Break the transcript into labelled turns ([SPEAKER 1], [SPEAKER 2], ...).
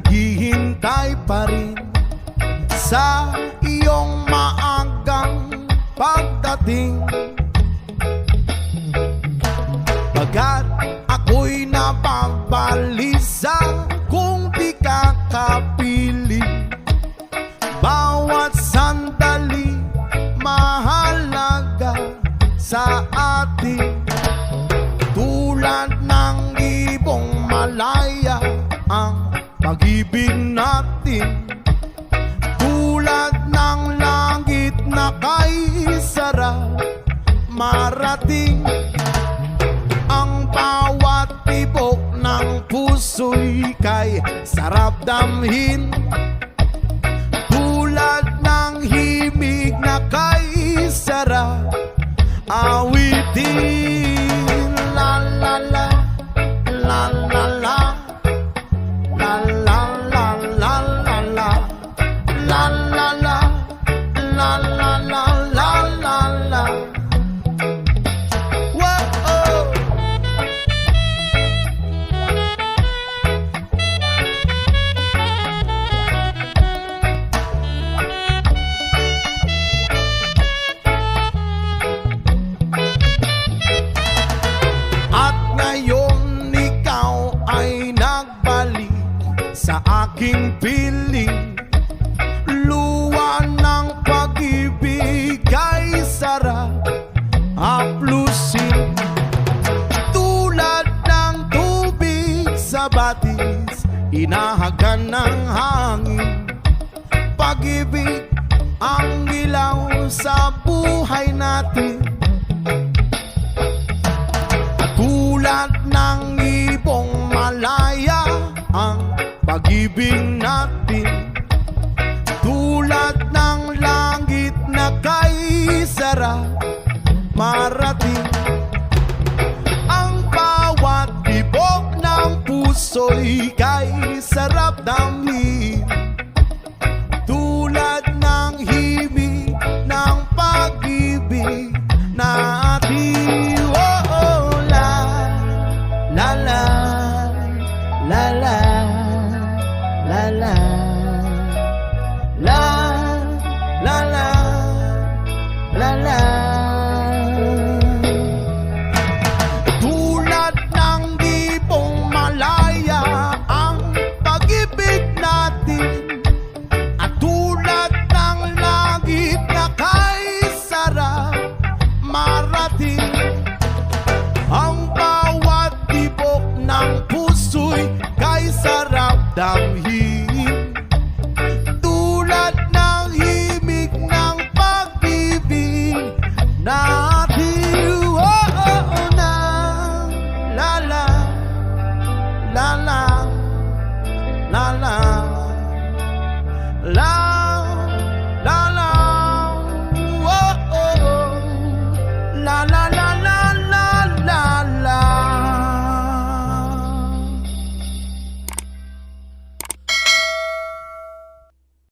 [SPEAKER 1] naghihintay pa rin sa iyong maagang pagdating. Bagat ako'y napabalisa kung di ka kapiling. Bawat sandali mahalaga sa atin. Tulad ng ibong malaya ang pag-ibig natin. Tulad ng langit na kay sarap marating. Ang bawat tibok ng puso'y kay sarap damhin. Tulad ng himig na kay sarap awitin. La la la, la la la, la la la la la la, la la la, la la la la la la. Sa aking piling, luwa ng pag-ibig ay sarap haplusin. Tulad ng tubig sa batis, inahagan ng hangin. Pag-ibig ang ilaw sa buhay natin. Tulad ng ibong malaya ang pag-ibig natin. Tulad ng langit na kay sarap marating. Ang bawat tibok ng puso'y kay sarap damhin. Tulad ng himig ng pag-ibig natin. Oh, oh, la la la la la la la la la la la la. Tulad ng ibong malaya ang pag-ibig natin. At tulad ng langit na kay sarap marating. Ang bawat tibok ng puso'y kay sarap damhin.